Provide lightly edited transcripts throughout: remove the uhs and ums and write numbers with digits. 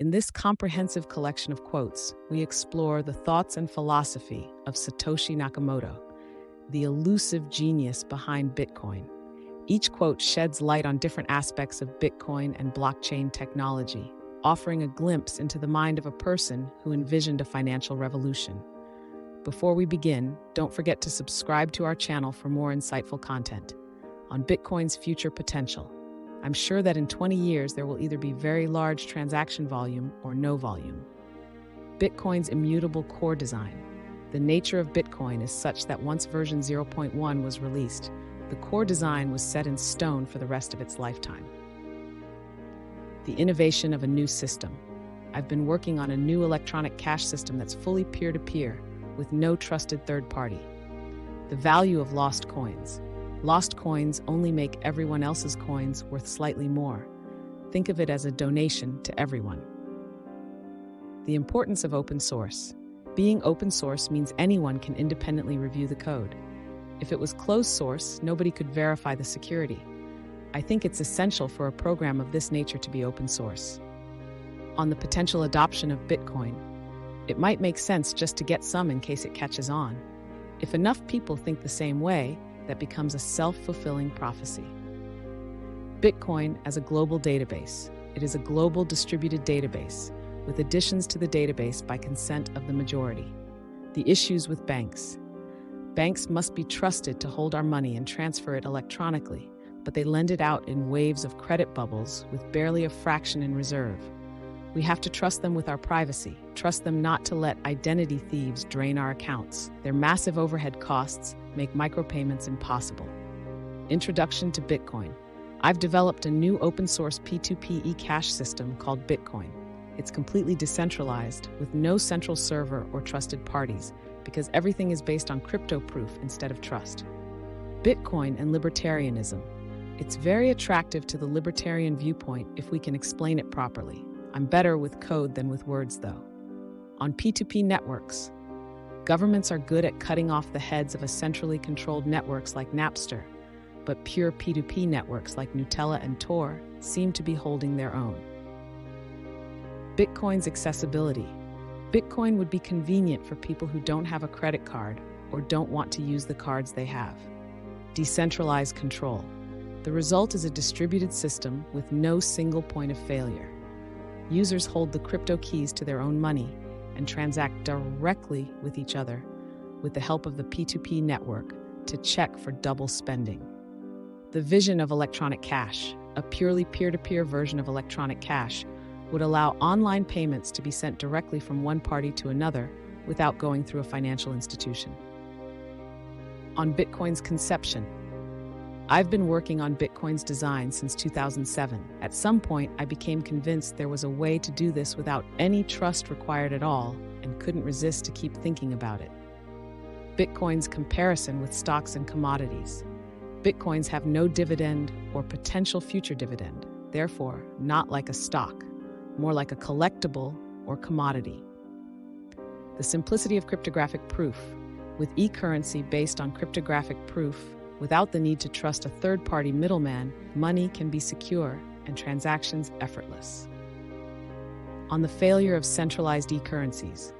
In this comprehensive collection of quotes, we explore the thoughts and philosophy of Satoshi Nakamoto, the elusive genius behind Bitcoin. Each quote sheds light on different aspects of Bitcoin and blockchain technology, offering a glimpse into the mind of a person who envisioned a financial revolution. Before we begin, don't forget to subscribe to our channel for more insightful content on Bitcoin's future potential. I'm sure that in 20 years there will either be very large transaction volume or no volume. Bitcoin's immutable core design. The nature of Bitcoin is such that once version 0.1 was released, the core design was set in stone for the rest of its lifetime. The innovation of a new system. I've been working on a new electronic cash system that's fully peer-to-peer, with no trusted third party. The value of lost coins. Lost coins only make everyone else's coins worth slightly more. Think of it as a donation to everyone. The importance of open source. Being open source means anyone can independently review the code. If it was closed source, nobody could verify the security. I think it's essential for a program of this nature to be open source. On the potential adoption of Bitcoin, it might make sense just to get some in case it catches on. If enough people think the same way, that becomes a self-fulfilling prophecy. Bitcoin as a global database. It is a global distributed database, with additions to the database by consent of the majority. The issues with banks. Banks must be trusted to hold our money and transfer it electronically, but they lend it out in waves of credit bubbles with barely a fraction in reserve. We have to trust them with our privacy, trust them not to let identity thieves drain our accounts. Their massive overhead costs make micropayments impossible. Introduction to Bitcoin. I've developed a new open-source P2P e-cash system called Bitcoin. It's completely decentralized, with no central server or trusted parties, because everything is based on crypto proof instead of trust. Bitcoin and libertarianism. It's very attractive to the libertarian viewpoint if we can explain it properly. I'm better with code than with words, though. On P2P networks. Governments are good at cutting off the heads of a centrally controlled networks like Napster, but pure P2P networks like Nutella and Tor seem to be holding their own. Bitcoin's accessibility. Bitcoin would be convenient for people who don't have a credit card or don't want to use the cards they have. Decentralized control. The result is a distributed system with no single point of failure. Users hold the crypto keys to their own money and transact directly with each other with the help of the P2P network to check for double spending. The vision of electronic cash, a purely peer-to-peer version of electronic cash, would allow online payments to be sent directly from one party to another without going through a financial institution. On Bitcoin's conception. I've been working on Bitcoin's design since 2007. At some point, I became convinced there was a way to do this without any trust required at all and couldn't resist to keep thinking about it. Bitcoin's comparison with stocks and commodities. Bitcoins have no dividend or potential future dividend, therefore not like a stock, more like a collectible or commodity. The simplicity of cryptographic proof. With e-currency based on cryptographic proof, without the need to trust a third-party middleman, money can be secure and transactions effortless. On the failure of centralized e-currencies.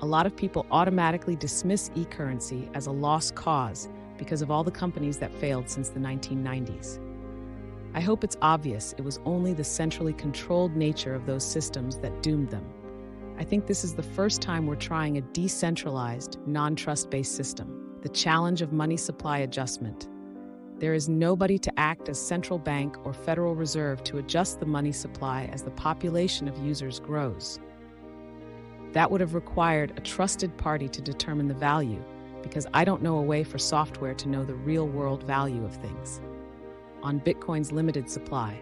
A lot of people automatically dismiss e-currency as a lost cause because of all the companies that failed since the 1990s. I hope it's obvious it was only the centrally controlled nature of those systems that doomed them. I think this is the first time we're trying a decentralized, non-trust-based system. The challenge of money supply adjustment. There is nobody to act as central bank or Federal Reserve to adjust the money supply as the population of users grows. That would have required a trusted party to determine the value, because I don't know a way for software to know the real-world value of things. On Bitcoin's limited supply.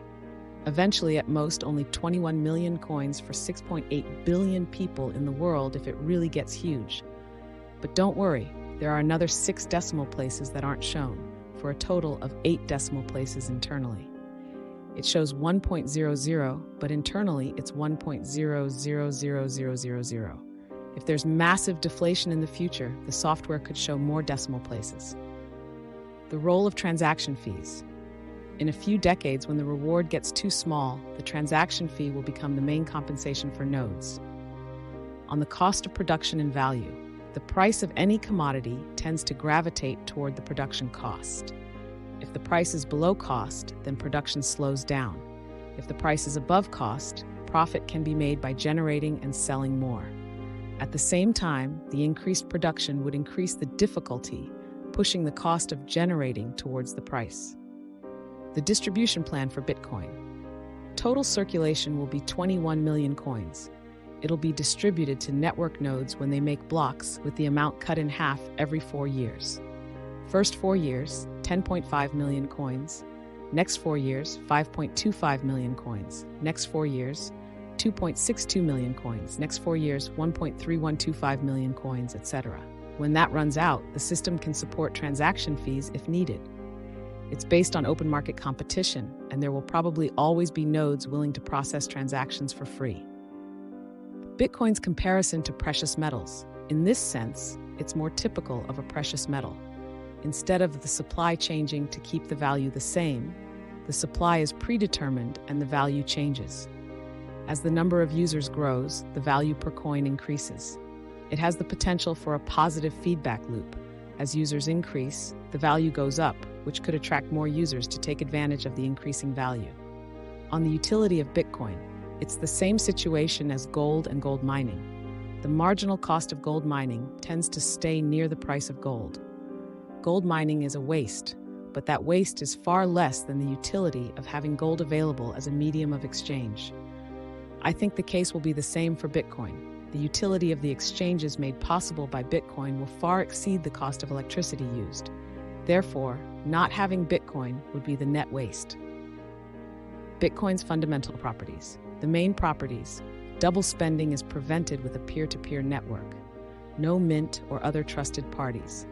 Eventually, at most, only 21 million coins for 6.8 billion people in the world if it really gets huge. But don't worry. There are another 6 decimal places that aren't shown, for a total of 8 decimal places internally. It shows 1.00, but internally it's 1.000000. If there's massive deflation in the future, the software could show more decimal places. The role of transaction fees. In a few decades, when the reward gets too small, the transaction fee will become the main compensation for nodes. On the cost of production and value, the price of any commodity tends to gravitate toward the production cost. If the price is below cost, then production slows down. If the price is above cost, profit can be made by generating and selling more. At the same time, the increased production would increase the difficulty, pushing the cost of generating towards the price. The distribution plan for Bitcoin. Total circulation will be 21 million coins. It'll be distributed to network nodes when they make blocks, with the amount cut in half every 4 years. First 4 years, 10.5 million coins. Next 4 years, 5.25 million coins. Next 4 years, 2.62 million coins. Next 4 years, 1.3125 million coins, etc. When that runs out, the system can support transaction fees if needed. It's based on open market competition, and there will probably always be nodes willing to process transactions for free. Bitcoin's comparison to precious metals. In this sense, it's more typical of a precious metal. Instead of the supply changing to keep the value the same, the supply is predetermined and the value changes. As the number of users grows, the value per coin increases. It has the potential for a positive feedback loop. As users increase, the value goes up, which could attract more users to take advantage of the increasing value. On the utility of Bitcoin, it's the same situation as gold and gold mining. The marginal cost of gold mining tends to stay near the price of gold. Gold mining is a waste, but that waste is far less than the utility of having gold available as a medium of exchange. I think the case will be the same for Bitcoin. The utility of the exchanges made possible by Bitcoin will far exceed the cost of electricity used. Therefore, not having Bitcoin would be the net waste. Bitcoin's fundamental properties. The main properties. Double spending is prevented with a peer-to-peer network. No mint or other trusted parties.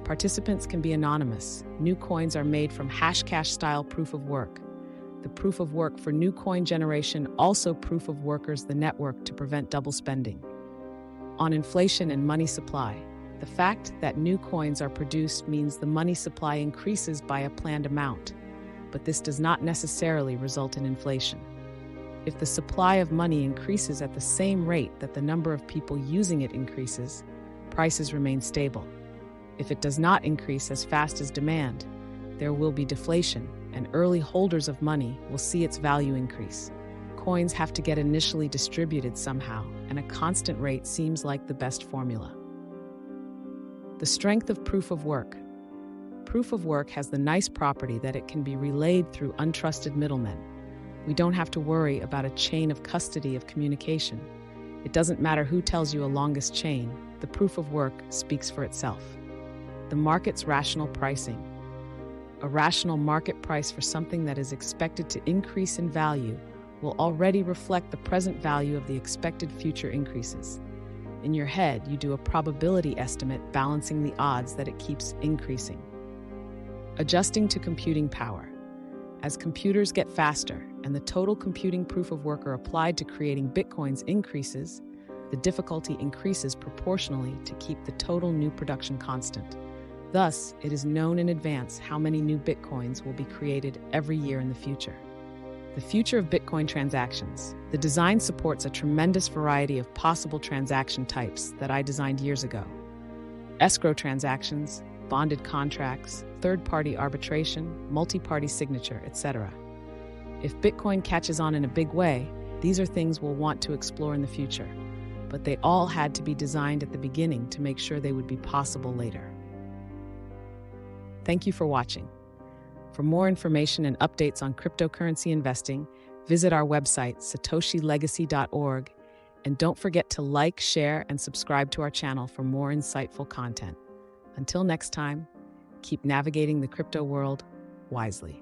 Participants can be anonymous. New coins are made from Hashcash-style proof of work. The proof of work for new coin generation also proof of workers the network to prevent double spending. On inflation and money supply. The fact that new coins are produced means the money supply increases by a planned amount, but this does not necessarily result in inflation. If the supply of money increases at the same rate that the number of people using it increases, prices remain stable. If it does not increase as fast as demand, there will be deflation, and early holders of money will see its value increase. Coins have to get initially distributed somehow, and a constant rate seems like the best formula. The strength of proof of work. Proof of work has the nice property that it can be relayed through untrusted middlemen. We don't have to worry about a chain of custody of communication. It doesn't matter who tells you a longest chain, the proof of work speaks for itself. The market's rational pricing. A rational market price for something that is expected to increase in value will already reflect the present value of the expected future increases. In your head, you do a probability estimate balancing the odds that it keeps increasing. Adjusting to computing power. As computers get faster and the total computing proof of work applied to creating bitcoins increases, the difficulty increases proportionally to keep the total new production constant. Thus, it is known in advance how many new bitcoins will be created every year in the future. The future of Bitcoin transactions. The design supports a tremendous variety of possible transaction types that I designed years ago. Escrow transactions, bonded contracts, third-party arbitration, multi-party signature, etc. If Bitcoin catches on in a big way, these are things we'll want to explore in the future, but they all had to be designed at the beginning to make sure they would be possible later. Thank you for watching. For more information and updates on cryptocurrency investing, visit our website, satoshilegacy.org, and don't forget to like, share, and subscribe to our channel for more insightful content. Until next time, keep navigating the crypto world wisely.